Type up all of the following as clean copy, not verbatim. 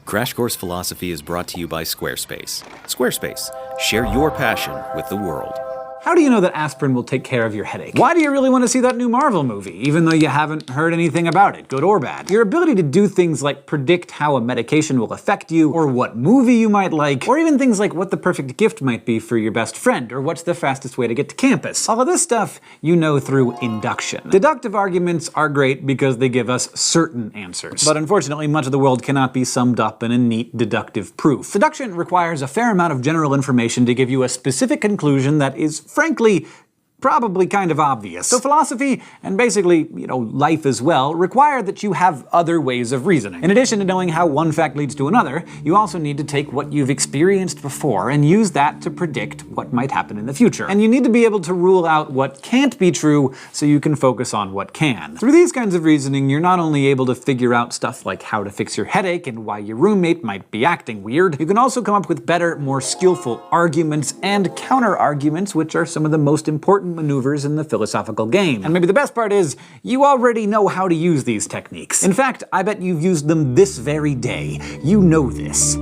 Crash Course Philosophy is brought to you by Squarespace. Squarespace, share your passion with the world. How do you know that aspirin will take care of your headache? Why do you really want to see that new Marvel movie, even though you haven't heard anything about it, good or bad? Your ability to do things like predict how a medication will affect you, or what movie you might like, or even things like what the perfect gift might be for your best friend, or what's the fastest way to get to campus. All of this stuff you know through induction. Deductive arguments are great because they give us certain answers. But unfortunately, much of the world cannot be summed up in a neat deductive proof. Deduction requires a fair amount of general information to give you a specific conclusion that is, frankly, probably kind of obvious. So philosophy, and basically, life as well, require that you have other ways of reasoning. In addition to knowing how one fact leads to another, you also need to take what you've experienced before and use that to predict what might happen in the future. And you need to be able to rule out what can't be true so you can focus on what can. Through these kinds of reasoning, you're not only able to figure out stuff like how to fix your headache and why your roommate might be acting weird, you can also come up with better, more skillful arguments and counter-arguments, which are some of the most important maneuvers in the philosophical game. And maybe the best part is, you already know how to use these techniques. In fact, I bet you've used them this very day. You know this.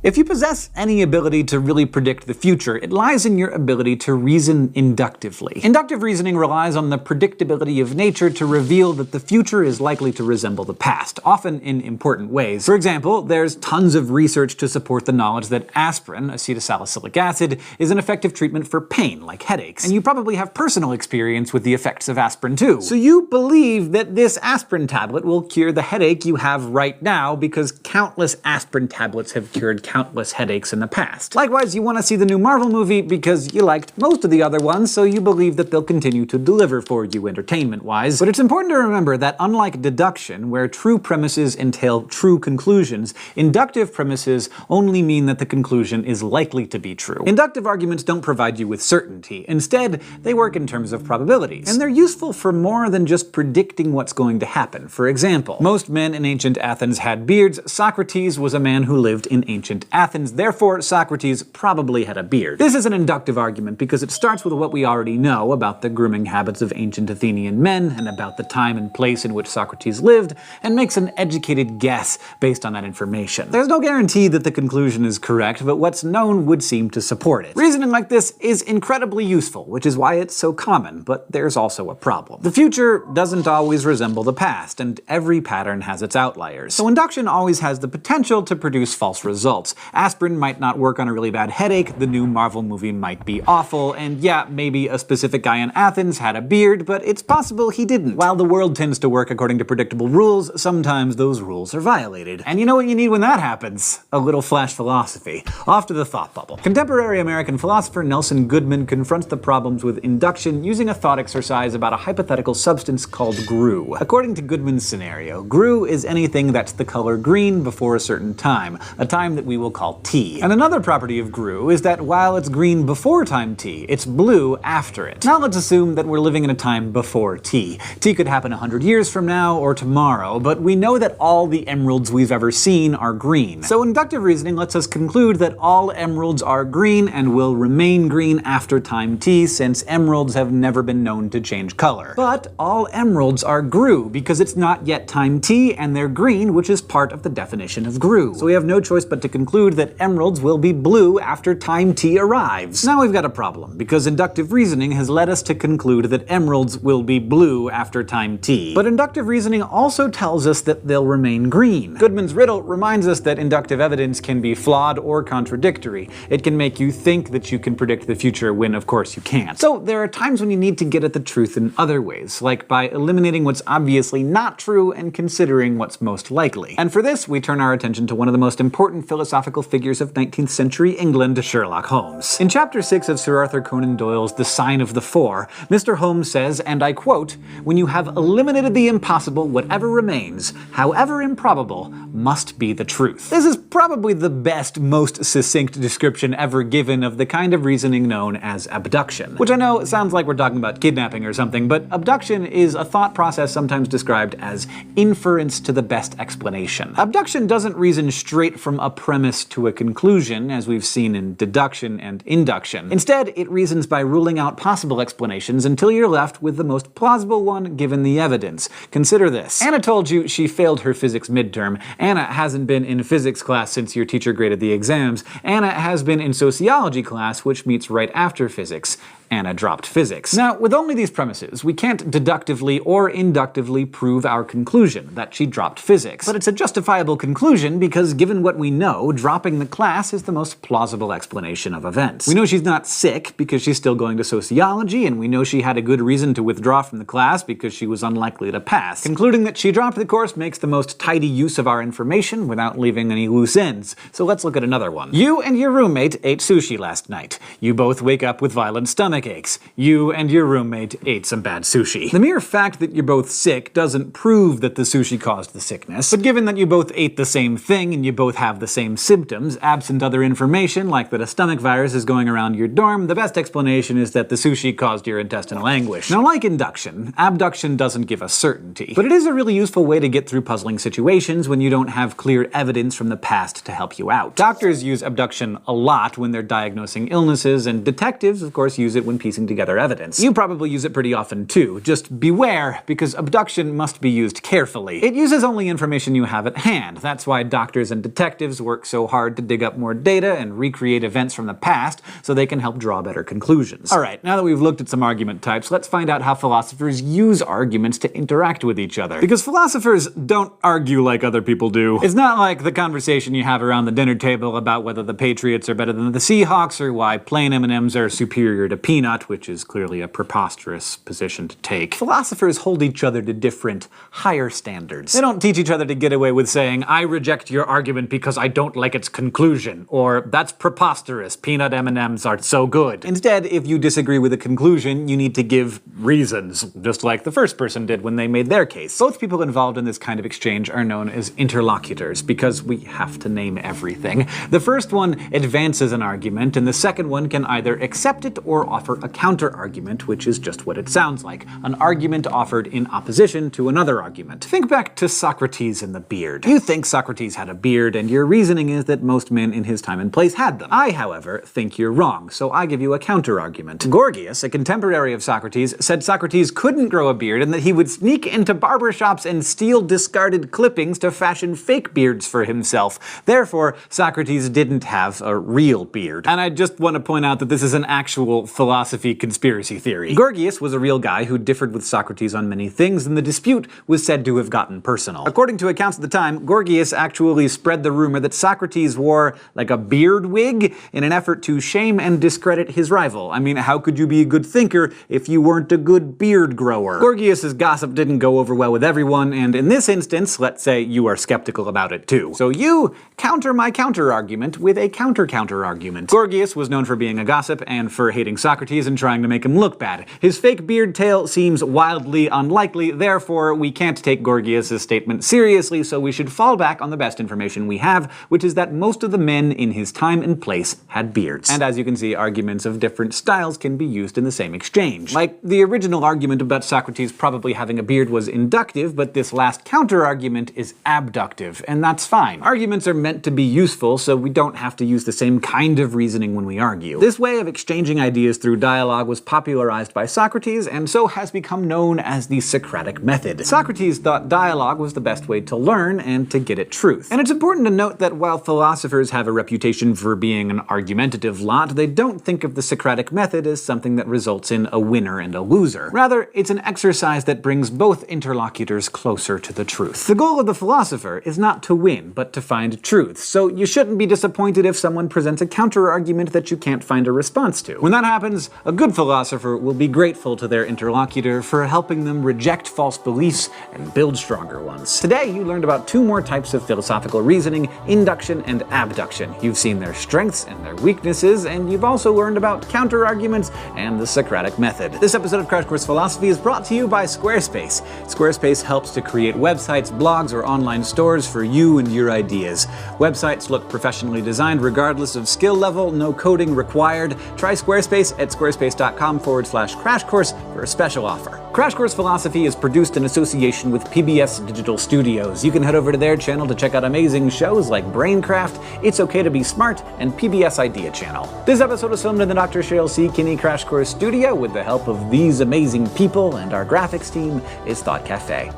If you possess any ability to really predict the future, it lies in your ability to reason inductively. Inductive reasoning relies on the predictability of nature to reveal that the future is likely to resemble the past, often in important ways. For example, there's tons of research to support the knowledge that aspirin, acetylsalicylic acid, is an effective treatment for pain, like headaches. And you probably have personal experience with the effects of aspirin too. So you believe that this aspirin tablet will cure the headache you have right now because countless aspirin tablets have cured countless headaches in the past. Likewise, you want to see the new Marvel movie because you liked most of the other ones, so you believe that they'll continue to deliver for you entertainment-wise. But it's important to remember that unlike deduction, where true premises entail true conclusions, inductive premises only mean that the conclusion is likely to be true. Inductive arguments don't provide you with certainty. Instead, they work in terms of probabilities. And they're useful for more than just predicting what's going to happen. For example, most men in ancient Athens had beards. Socrates was a man who lived in ancient Athens, therefore Socrates probably had a beard. This is an inductive argument because it starts with what we already know about the grooming habits of ancient Athenian men and about the time and place in which Socrates lived, and makes an educated guess based on that information. There's no guarantee that the conclusion is correct, but what's known would seem to support it. Reasoning like this is incredibly useful, which is why it's so common, but there's also a problem. The future doesn't always resemble the past, and every pattern has its outliers. So induction always has the potential to produce false results. Aspirin might not work on a really bad headache, the new Marvel movie might be awful, and yeah, maybe a specific guy in Athens had a beard, but it's possible he didn't. While the world tends to work according to predictable rules, sometimes those rules are violated. And you know what you need when that happens? A little flash philosophy. Off to the thought bubble. Contemporary American philosopher Nelson Goodman confronts the problems with induction using a thought exercise about a hypothetical substance called grue. According to Goodman's scenario, grue is anything that's the color green before a certain time, a time that we will call t. And another property of grue is that while it's green before time t, it's blue after it. Now let's assume that we're living in a time before t. T could happen 100 years from now or tomorrow, but we know that all the emeralds we've ever seen are green. So inductive reasoning lets us conclude that all emeralds are green and will remain green after time t, since emeralds have never been known to change color. But all emeralds are grue because it's not yet time t and they're green, which is part of the definition of grue. So we have no choice but to conclude that emeralds will be blue after time t arrives. Now we've got a problem, because inductive reasoning has led us to conclude that emeralds will be blue after time t. But inductive reasoning also tells us that they'll remain green. Goodman's riddle reminds us that inductive evidence can be flawed or contradictory. It can make you think that you can predict the future when of course you can't. So there are times when you need to get at the truth in other ways, like by eliminating what's obviously not true and considering what's most likely. And for this, we turn our attention to one of the most important philosophical figures of 19th century England, Sherlock Holmes. In Chapter 6 of Sir Arthur Conan Doyle's The Sign of the Four, Mr. Holmes says, and I quote, "When you have eliminated the impossible, whatever remains, however improbable, must be the truth." This is probably the best, most succinct description ever given of the kind of reasoning known as abduction. Which I know sounds like we're talking about kidnapping or something, but abduction is a thought process sometimes described as inference to the best explanation. Abduction doesn't reason straight from a premise premise to a conclusion, as we've seen in deduction and induction. Instead, it reasons by ruling out possible explanations until you're left with the most plausible one given the evidence. Consider this. Anna told you she failed her physics midterm. Anna hasn't been in physics class since your teacher graded the exams. Anna has been in sociology class, which meets right after physics. Anna dropped physics. Now, with only these premises, we can't deductively or inductively prove our conclusion, that she dropped physics. But it's a justifiable conclusion because given what we know, dropping the class is the most plausible explanation of events. We know she's not sick because she's still going to sociology, and we know she had a good reason to withdraw from the class because she was unlikely to pass. Concluding that she dropped the course makes the most tidy use of our information without leaving any loose ends. So let's look at another one. You and your roommate ate sushi last night. You both wake up with violent stomach aches. You and your roommate ate some bad sushi. The mere fact that you're both sick doesn't prove that the sushi caused the sickness, but given that you both ate the same thing and you both have the same symptoms, absent other information like that a stomach virus is going around your dorm, the best explanation is that the sushi caused your intestinal anguish. Now, like induction, abduction doesn't give us certainty, but it is a really useful way to get through puzzling situations when you don't have clear evidence from the past to help you out. Doctors use abduction a lot when they're diagnosing illnesses, and detectives, of course, use it when piecing together evidence. You probably use it pretty often too. Just beware, because abduction must be used carefully. It uses only information you have at hand. That's why doctors and detectives work so hard to dig up more data and recreate events from the past so they can help draw better conclusions. Alright, now that we've looked at some argument types, let's find out how philosophers use arguments to interact with each other. Because philosophers don't argue like other people do. It's not like the conversation you have around the dinner table about whether the Patriots are better than the Seahawks or why plain M&Ms are superior to peanut, which is clearly a preposterous position to take. Philosophers hold each other to different, higher standards. They don't teach each other to get away with saying, I reject your argument because I don't like its conclusion, or that's preposterous, peanut M&Ms are so good. Instead, if you disagree with a conclusion, you need to give reasons, just like the first person did when they made their case. Both people involved in this kind of exchange are known as interlocutors, because we have to name everything. The first one advances an argument, and the second one can either accept it or offer a counter-argument, which is just what it sounds like, an argument offered in opposition to another argument. Think back to Socrates and the beard. You think Socrates had a beard, and your reasoning is that most men in his time and place had them. I, however, think you're wrong, so I give you a counter-argument. Gorgias, a contemporary of Socrates, said Socrates couldn't grow a beard and that he would sneak into barbershops and steal discarded clippings to fashion fake beards for himself. Therefore, Socrates didn't have a real beard. And I just want to point out that this is an actual philosophy conspiracy theory. Gorgias was a real guy who differed with Socrates on many things, and the dispute was said to have gotten personal. According to accounts at the time, Gorgias actually spread the rumor that Socrates wore like a beard wig in an effort to shame and discredit his rival. I mean, how could you be a good thinker if you weren't a good beard grower? Gorgias's gossip didn't go over well with everyone, and in this instance, let's say you are skeptical about it too. So you counter my counter-argument with a counter-counter-argument. Gorgias was known for being a gossip and for hating Socrates and trying to make him look bad. His fake beard tale seems wildly unlikely, therefore we can't take Gorgias' statement seriously, so we should fall back on the best information we have, which is that most of the men in his time and place had beards. And as you can see, arguments of different styles can be used in the same exchange. Like, the original argument about Socrates probably having a beard was inductive, but this last counter-argument is abductive, and that's fine. Arguments are meant to be useful, so we don't have to use the same kind of reasoning when we argue. This way of exchanging ideas through dialogue was popularized by Socrates, and so has become known as the Socratic method. Socrates thought dialogue was the best way to learn and to get at truth. And it's important to note that while philosophers have a reputation for being an argumentative lot, they don't think of the Socratic method as something that results in a winner and a loser. Rather, it's an exercise that brings both interlocutors closer to the truth. The goal of the philosopher is not to win, but to find truth, so you shouldn't be disappointed if someone presents a counter-argument that you can't find a response to. When that happens, a good philosopher will be grateful to their interlocutor for helping them reject false beliefs and build stronger ones. Today, you learned about two more types of philosophical reasoning, induction and abduction. You've seen their strengths and their weaknesses, and you've also learned about counter-arguments and the Socratic method. This episode of Crash Course Philosophy is brought to you by Squarespace. Squarespace helps to create websites, blogs, or online stores for you and your ideas. Websites look professionally designed regardless of skill level, no coding required. Try Squarespace at at squarespace.com/crash course for a special offer. Crash Course Philosophy is produced in association with PBS Digital Studios. You can head over to their channel to check out amazing shows like Braincraft, It's Okay to Be Smart, and PBS Idea Channel. This episode was filmed in the Dr. Cheryl C. Kinney Crash Course studio with the help of these amazing people, and our graphics team is Thought Cafe.